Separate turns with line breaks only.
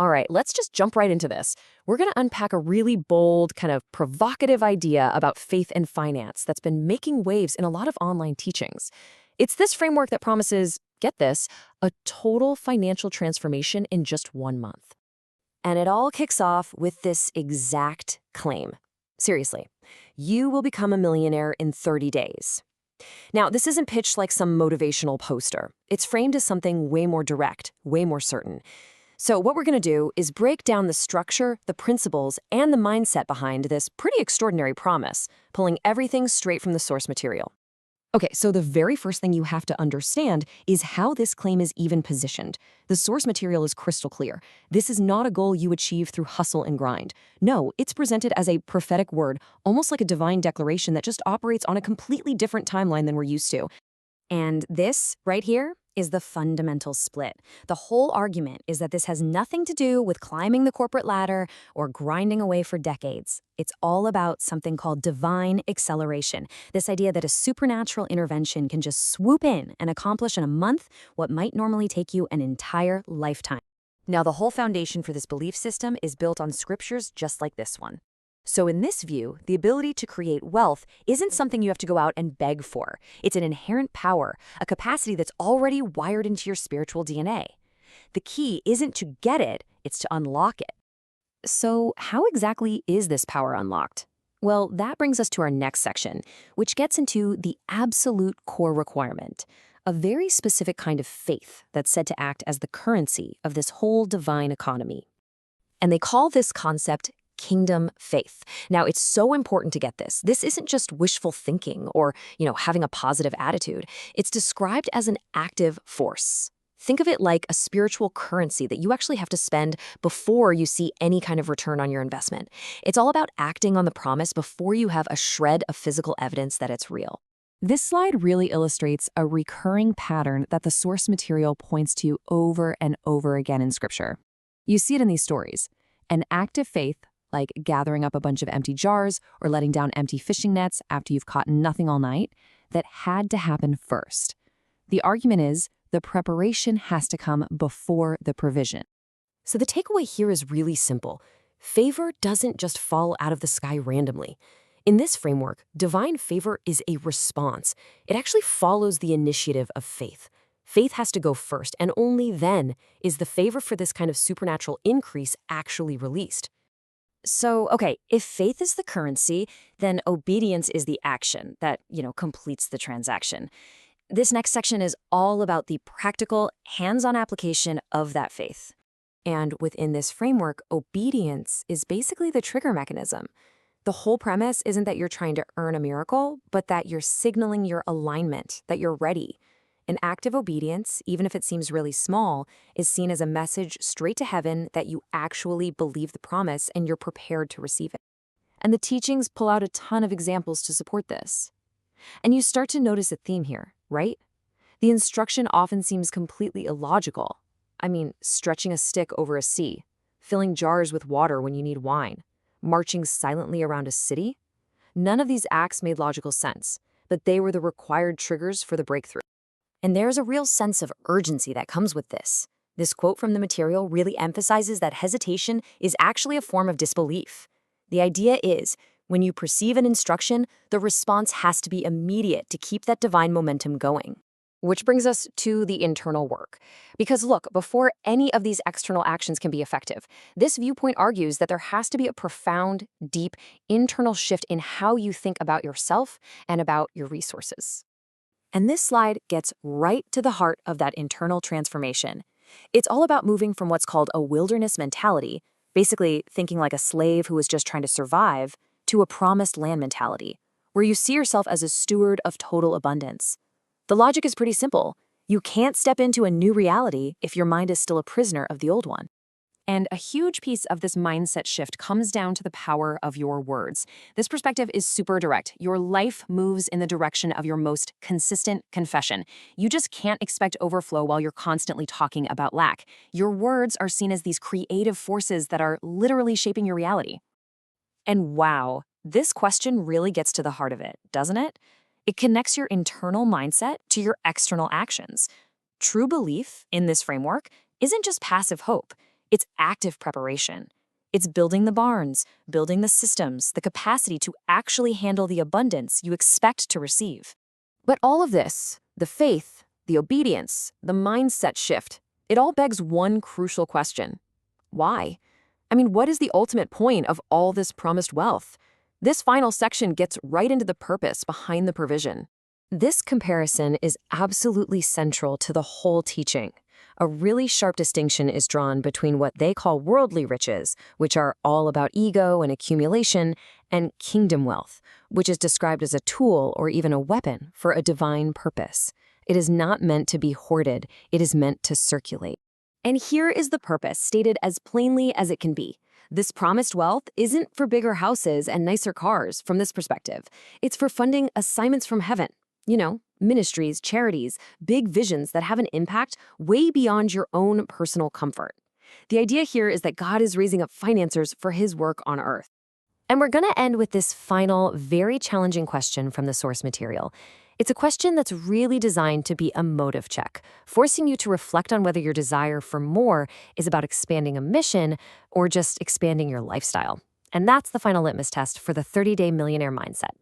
All right, let's just jump right into this. We're going to unpack a really bold, kind of provocative idea about faith and finance that's been making waves in a lot of online teachings. It's this framework that promises, get this, a total financial transformation in just 1 month. And it all kicks off with this exact claim. Seriously, you will become a millionaire in 30 days. Now, this isn't pitched like some motivational poster. It's framed as something way more direct, way more certain. So what we're going to do is break down the structure, the principles, and the mindset behind this pretty extraordinary promise, pulling everything straight from the source material. Okay, so the very first thing you have to understand is how this claim is even positioned. The source material is crystal clear. This is not a goal you achieve through hustle and grind. No, it's presented as a prophetic word, almost like a divine declaration that just operates on a completely different timeline than we're used to. And this, right here, is the fundamental split. The whole argument is that this has nothing to do with climbing the corporate ladder or grinding away for decades. It's all about something called divine acceleration, this idea that a supernatural intervention can just swoop in and accomplish in a month what might normally take you an entire lifetime. Now, the whole foundation for this belief system is built on scriptures just like this one. So in this view, the ability to create wealth isn't something you have to go out and beg for. It's an inherent power, a capacity that's already wired into your spiritual DNA. The key isn't to get it, it's to unlock it. So how exactly is this power unlocked? Well, that brings us to our next section, which gets into the absolute core requirement, a very specific kind of faith that's said to act as the currency of this whole divine economy. And they call this concept kingdom faith. Now, it's so important to get this. This isn't just wishful thinking or, having a positive attitude. It's described as an active force. Think of it like a spiritual currency that you actually have to spend before you see any kind of return on your investment. It's all about acting on the promise before you have a shred of physical evidence that it's real. This slide really illustrates a recurring pattern that the source material points to over and over again in Scripture. You see it in these stories. An active faith, like gathering up a bunch of empty jars or letting down empty fishing nets after you've caught nothing all night, that had to happen first. The argument is the preparation has to come before the provision. So the takeaway here is really simple. Favor doesn't just fall out of the sky randomly. In this framework, divine favor is a response. It actually follows the initiative of faith. Faith has to go first, and only then is the favor for this kind of supernatural increase actually released. So, okay, if faith is the currency, then obedience is the action that, completes the transaction. This next section is all about the practical, hands-on application of that faith. And within this framework, obedience is basically the trigger mechanism. The whole premise isn't that you're trying to earn a miracle, but that you're signaling your alignment, that you're ready. An act of obedience, even if it seems really small, is seen as a message straight to heaven that you actually believe the promise and you're prepared to receive it. And the teachings pull out a ton of examples to support this. And you start to notice a theme here, right? The instruction often seems completely illogical. I mean, stretching a stick over a sea, filling jars with water when you need wine, marching silently around a city. None of these acts made logical sense, but they were the required triggers for the breakthrough. And there's a real sense of urgency that comes with this. This quote from the material really emphasizes that hesitation is actually a form of disbelief. The idea is, when you perceive an instruction, the response has to be immediate to keep that divine momentum going. Which brings us to the internal work. Because look, before any of these external actions can be effective, this viewpoint argues that there has to be a profound, deep, internal shift in how you think about yourself and about your resources. And this slide gets right to the heart of that internal transformation. It's all about moving from what's called a wilderness mentality, basically thinking like a slave who is just trying to survive, to a promised land mentality, where you see yourself as a steward of total abundance. The logic is pretty simple. You can't step into a new reality if your mind is still a prisoner of the old one. And a huge piece of this mindset shift comes down to the power of your words. This perspective is super direct. Your life moves in the direction of your most consistent confession. You just can't expect overflow while you're constantly talking about lack. Your words are seen as these creative forces that are literally shaping your reality. And wow, this question really gets to the heart of it, doesn't it? It connects your internal mindset to your external actions. True belief in this framework isn't just passive hope. It's active preparation. It's building the barns, building the systems, the capacity to actually handle the abundance you expect to receive. But all of this, the faith, the obedience, the mindset shift, it all begs one crucial question. Why? I mean, what is the ultimate point of all this promised wealth? This final section gets right into the purpose behind the provision. This comparison is absolutely central to the whole teaching. A really sharp distinction is drawn between what they call worldly riches, which are all about ego and accumulation, and kingdom wealth, which is described as a tool or even a weapon for a divine purpose. It is not meant to be hoarded, it is meant to circulate. And here is the purpose, stated as plainly as it can be. This promised wealth isn't for bigger houses and nicer cars from this perspective. It's for funding assignments from heaven. Ministries, charities, big visions that have an impact way beyond your own personal comfort. The idea here is that God is raising up financiers for his work on earth. And we're going to end with this final, very challenging question from the source material. It's a question that's really designed to be a motive check, forcing you to reflect on whether your desire for more is about expanding a mission or just expanding your lifestyle. And that's the final litmus test for the 30-day millionaire mindset.